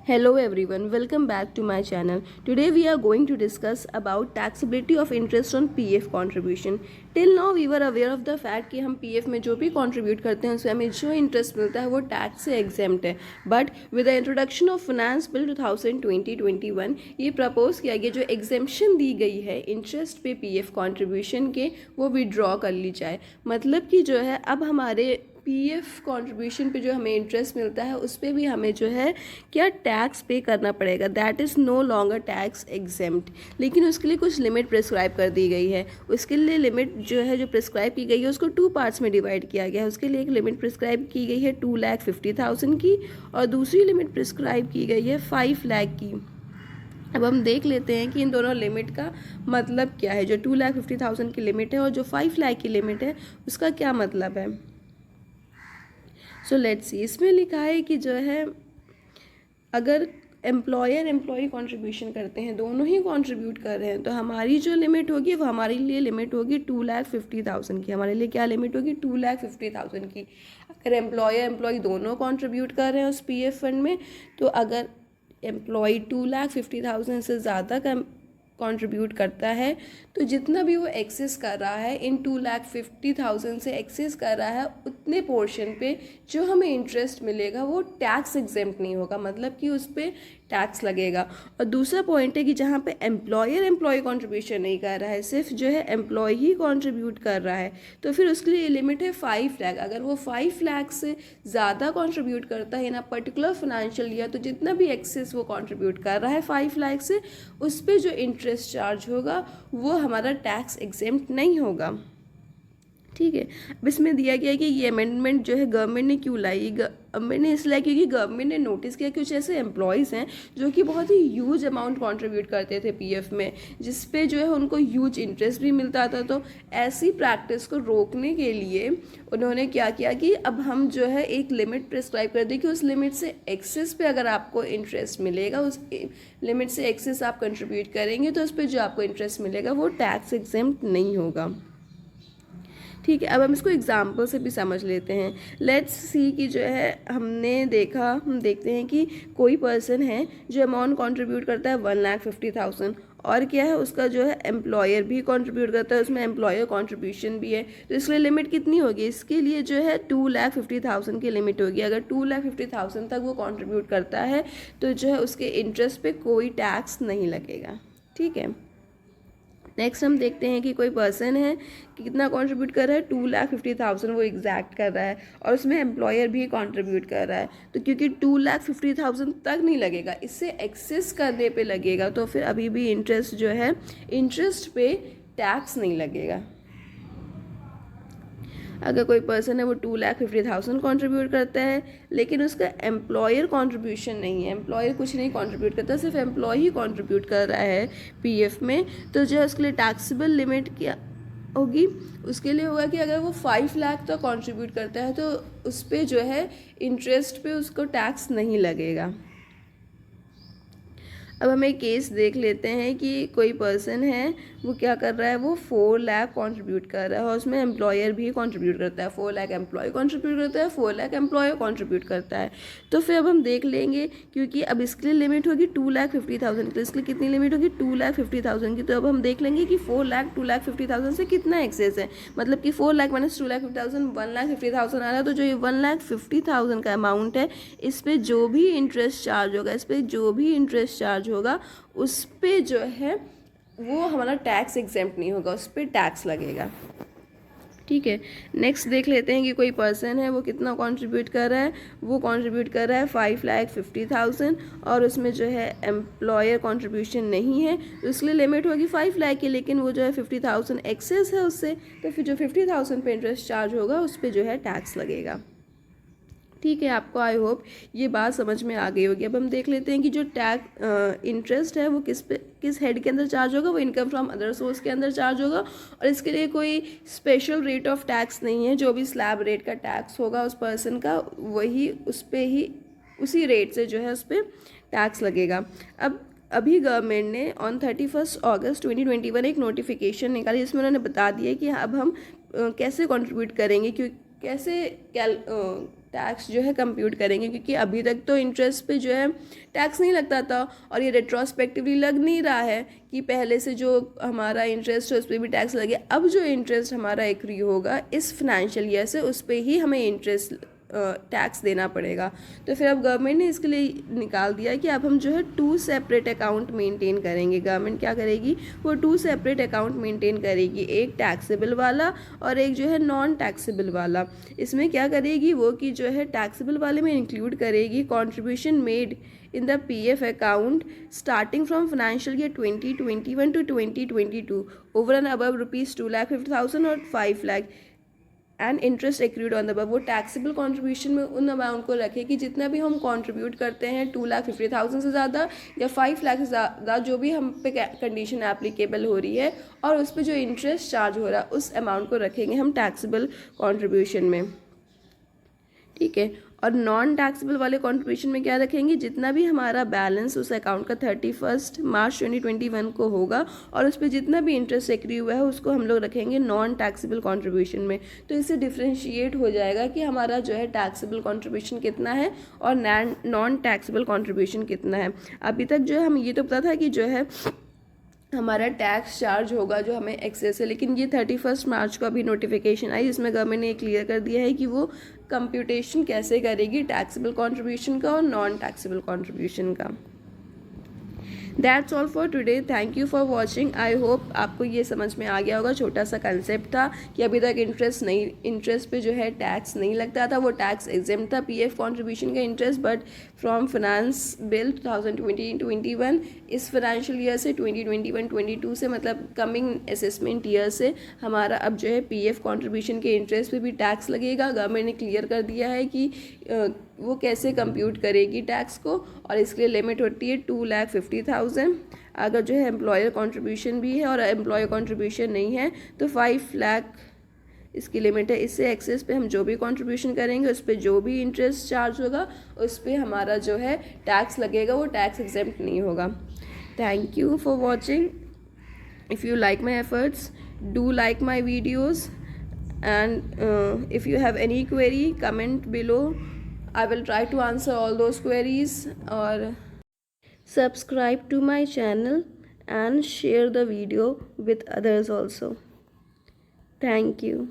Hello everyone, welcome back to my channel. Today we are going to discuss about taxability of interest on PF contribution. Till now we were aware of the fact कि हम PF में जो भी contribute करते हैं उसमें हमें जो interest मिलता है वो tax से exempt है. But with the introduction of Finance Bill 2020-21 ये propose किया गया जो exemption दी गई है interest पे PF contribution के वो withdraw कर ली जाए. मतलब कि जो है अब हमारे पीएफ कंट्रीब्यूशन पे जो हमें इंटरेस्ट मिलता है उस पर भी हमें जो है क्या टैक्स पे करना पड़ेगा. That is no longer tax exempt. लेकिन उसके लिए कुछ लिमिट प्रिस्क्राइब कर दी गई है. उसके लिए लिमिट जो है जो प्रिस्क्राइब की गई है उसको 2 पार्ट्स में डिवाइड किया गया है. उसके लिए एक लिमिट प्रिस्क्राइब की गई है 2,50,000 की और दूसरी लिमिट प्रिस्क्राइब की गई है 5 लाख की. अब हम देख लेते हैं कि इन दोनों लिमिट का मतलब क्या है. जो 2,50,000 की लिमिट है और जो 5 लाख की लिमिट है उसका क्या मतलब है. So let's see. इसमें लिखा है कि जो है अगर एम्प्लॉयर एम्प्लॉई कंट्रीब्यूशन करते हैं, दोनों ही कंट्रीब्यूट कर रहे हैं, तो हमारी जो लिमिट होगी वो हमारे लिए लिमिट होगी 2,50,000 की. हमारे लिए क्या लिमिट होगी 2,50,000 की. अगर एम्प्लॉयर एम्प्लॉई दोनों कंट्रीब्यूट कर रहे हैं उस पीएफ फंड में, तो अगर एम्प्लॉई 2,50,000 से ज़्यादा का कंट्रीब्यूट करता है तो जितना भी वो एक्सेस कर रहा है इन 2,50,000 से एक्सेस कर रहा है उतने पोर्शन पे जो हमें इंटरेस्ट मिलेगा वो टैक्स एग्जेम्प्ट नहीं होगा. मतलब कि उस पर टैक्स लगेगा. और दूसरा पॉइंट है कि जहाँ पे एम्प्लॉयर एम्प्लॉय कंट्रीब्यूशन नहीं कर रहा है, सिर्फ जो है एम्प्लॉय ही कंट्रीब्यूट कर रहा है, तो फिर उसके लिए लिमिट है 5 लाख. अगर वो 5 लाख से ज़्यादा कंट्रीब्यूट करता है इन अ पर्टिकुलर फाइनेंशियल ईयर, तो जितना भी एक्सेस वो कंट्रीब्यूट कर रहा है 5 लाख से, उस पर जो इंटरेस्ट चार्ज होगा वो हमारा टैक्स एग्जेम्प्ट नहीं होगा. ठीक है. अब इसमें दिया गया है कि ये अमेंडमेंट जो है गवर्नमेंट ने क्यों लाई. गवर्नमेंट ने इसलिए क्योंकि गवर्नमेंट ने नोटिस किया कि कुछ ऐसे एम्प्लॉयज़ हैं जो कि बहुत ही ह्यूज अमाउंट कंट्रीब्यूट करते थे पीएफ में, जिस पे जो है उनको ह्यूज इंटरेस्ट भी मिलता था. तो ऐसी प्रैक्टिस को रोकने के लिए उन्होंने क्या किया कि अब हम जो है एक लिमिट प्रिस्क्राइब कर दी कि उस लिमिट से एक्सेस पे अगर आपको इंटरेस्ट मिलेगा, उस लिमिट से एक्सेस आप कंट्रीब्यूट करेंगे तो उस पर जो आपको इंटरेस्ट मिलेगा वो टैक्स एग्जेम्प्ट नहीं होगा. ठीक है. अब हम इसको एग्जाम्पल से भी समझ लेते हैं. लेट्स सी कि जो है हम देखते हैं कि कोई पर्सन है जो अमाउंट कंट्रीब्यूट करता है 1,50,000 और क्या है उसका जो है एम्प्लॉयर भी कंट्रीब्यूट करता है, उसमें एम्प्लॉयर कंट्रीब्यूशन भी है. तो इसके लिए लिमिट कितनी होगी. इसके लिए जो है 2,50,000 की लिमिट होगी. अगर 2,50,000 तक वो कंट्रीब्यूट करता है तो जो है उसके इंटरेस्ट पे कोई टैक्स नहीं लगेगा. ठीक है. नेक्स्ट हम देखते हैं कि कोई पर्सन है कि कितना कंट्रीब्यूट कर रहा है 2,50,000 वो एग्जैक्ट कर रहा है और उसमें एम्प्लॉयर भी कंट्रीब्यूट कर रहा है. तो क्योंकि 2,50,000 तक नहीं लगेगा, इससे एक्सेस करने पे लगेगा, तो फिर अभी भी इंटरेस्ट जो है इंटरेस्ट पे टैक्स नहीं लगेगा. अगर कोई पर्सन है वो 2,50,000 कंट्रीब्यूट करता है लेकिन उसका एम्प्लॉयर कंट्रीब्यूशन नहीं है, एम्प्लॉयर कुछ नहीं कंट्रीब्यूट करता, सिर्फ एम्प्लॉय ही कंट्रीब्यूट कर रहा है पीएफ में, तो जो है उसके लिए टैक्सेबल लिमिट क्या होगी. उसके लिए होगा कि अगर वो 5 लाख तक कंट्रीब्यूट करता है तो उस पर जो है इंटरेस्ट पे उसको टैक्स नहीं लगेगा. अब हम एक केस देख लेते हैं कि कोई पर्सन है वो क्या कर रहा है, वो 4 लाख कंट्रीब्यूट कर रहा है और उसमें एम्प्लॉयर भी कंट्रीब्यूट करता है. 4 लाख एम्प्लॉय कंट्रीब्यूट करता है, 4 लाख एम्प्लॉयर कंट्रीब्यूट करता है. तो फिर अब हम देख लेंगे क्योंकि अब इसके लिए लिमिट होगी 2,50,000 की. इसके लिए कितनी लिमिट होगी 2,50,000 की. तो अब हम देख लेंगे कि 4 लाख 2,50,000 से कितना एक्सेस है. मतलब कि 4 लाख माइनस 2,50,000 1,50,000 आ रहा है. तो जो ये 1,50,000 का अमाउंट है इस पर जो भी इंटरेस्ट चार्ज होगा उस पे जो है वो हमारा टैक्स एग्जेम्प्ट नहीं होगा, उस पर टैक्स लगेगा. ठीक है. नेक्स्ट देख लेते हैं कि कोई पर्सन है वो कितना कंट्रीब्यूट कर रहा है. वो कंट्रीब्यूट कर रहा है 5,50,000 और उसमें जो है एम्प्लॉयर कंट्रीब्यूशन नहीं है, तो इसलिए लिमिट होगी 5 लाख की, लेकिन वो जो है 50,000 एक्सेस है उससे, तो फिर जो 50,000 पे इंटरेस्ट चार्ज होगा उस पर जो है टैक्स लगेगा. ठीक है. आपको आई होप ये बात समझ में आ गई होगी. अब हम देख लेते हैं कि जो इंटरेस्ट है वो किस हेड के अंदर चार्ज होगा. वो इनकम फ्रॉम अदर सोर्स के अंदर चार्ज होगा और इसके लिए कोई स्पेशल रेट ऑफ टैक्स नहीं है. जो भी स्लैब रेट का टैक्स होगा उस पर्सन का वही उस पर ही उसी रेट से जो है उस पर टैक्स लगेगा. अब अभी गवर्नमेंट ने ऑन 31 अगस्त 2021 एक नोटिफिकेशन निकाली जिसमें उन्होंने बता दिया कि अब हम कैसे कंट्रीब्यूट करेंगे कैसे टैक्स जो है कंप्यूट करेंगे, क्योंकि अभी तक तो इंटरेस्ट पे जो है टैक्स नहीं लगता था और ये रेट्रोस्पेक्टिवली लग नहीं रहा है कि पहले से जो हमारा इंटरेस्ट है उस पर भी टैक्स लगे। अब जो इंटरेस्ट हमारा एक्री होगा इस फाइनेंशियल ईयर से उस पर ही हमें इंटरेस्ट टैक्स देना पड़ेगा। तो फिर अब गवर्नमेंट ने इसके लिए निकाल दिया कि अब हम जो है 2 सेपरेट अकाउंट मेंटेन करेंगे। गवर्नमेंट क्या करेगी, वो 2 सेपरेट अकाउंट मेंटेन करेगी, एक टैक्सेबल वाला और एक जो है नॉन टैक्सेबल वाला। इसमें क्या करेगी वो कि जो है टैक्सेबल वाले में इंक्लूड करेगी contribution made in the PF account starting from financial year 2021 to 2022 over and above rupees 2,50,000 और 5 lakh and interest accrued on the above. वो टैक्सेबल कंट्रीब्यूशन में उन अमाउंट को रखे कि जितना भी हम कंट्रीब्यूट करते हैं 2,50,000 से ज़्यादा या 5 लाख से ज़्यादा, जो भी हम पे कंडीशन एप्लीकेबल हो रही है और उस पर जो इंटरेस्ट चार्ज हो रहा है उस अमाउंट को रखेंगे हम टैक्सेबल कंट्रीब्यूशन में। ठीक है, और नॉन टैक्सेबल वाले कंट्रीब्यूशन में क्या रखेंगे, जितना भी हमारा बैलेंस उस अकाउंट का 31 मार्च 2021 को होगा और उस पर जितना भी इंटरेस्ट एक्री हुआ है उसको हम लोग रखेंगे नॉन टैक्सेबल कंट्रीब्यूशन में। तो इससे डिफ्रेंशिएट हो जाएगा कि हमारा जो है टैक्सेबल कंट्रीब्यूशन कितना है और नॉन टैक्सेबल कंट्रीब्यूशन कितना है। अभी तक जो है हम ये तो पता था कि जो है हमारा टैक्स चार्ज होगा जो हमें एक्सेस है, लेकिन ये 31 मार्च को अभी नोटिफिकेशन आई जिसमें गवर्नमेंट ने क्लियर कर दिया है कि वो कंप्यूटेशन कैसे करेगी टैक्सेबल कंट्रीब्यूशन का और नॉन टैक्सेबल कंट्रीब्यूशन का। That's all for today, thank you for watching. I hope आपको ये समझ में आ गया होगा। छोटा सा कंसेप्ट था कि अभी तक इंटरेस्ट पे जो है टैक्स नहीं लगता था, वो टैक्स एग्जेम्प्ट था पीएफ कंट्रीब्यूशन का interest, but from finance bill 2020-21 इस फाइनेंशियल ईयर से 2021-22 से मतलब कमिंग असेसमेंट ईयर से हमारा अब जो है पीएफ कंट्रीब्यूशन के इंटरेस्ट पे भी टैक्स लगेगा। गवर्नमेंट ने क्लियर कर दिया है कि वो कैसे कंप्यूट करेगी टैक्स को, और इसके लिए लिमिट होती है 2,50,000। अगर जो है एम्प्लॉयर कंट्रीब्यूशन भी है और एम्प्लॉयर कंट्रीब्यूशन नहीं है तो 5 लाख इसकी लिमिट है। इससे एक्सेस पे हम जो भी कंट्रीब्यूशन करेंगे उस पर जो भी इंटरेस्ट चार्ज होगा उस पर हमारा जो है टैक्स लगेगा, वो टैक्स एग्जेम्प्ट नहीं होगा। Thank you for watching. If you like my efforts do like my videos and if you have any query comment below. I will try to answer all those queries, or subscribe to my channel and share the video with others also. Thank you.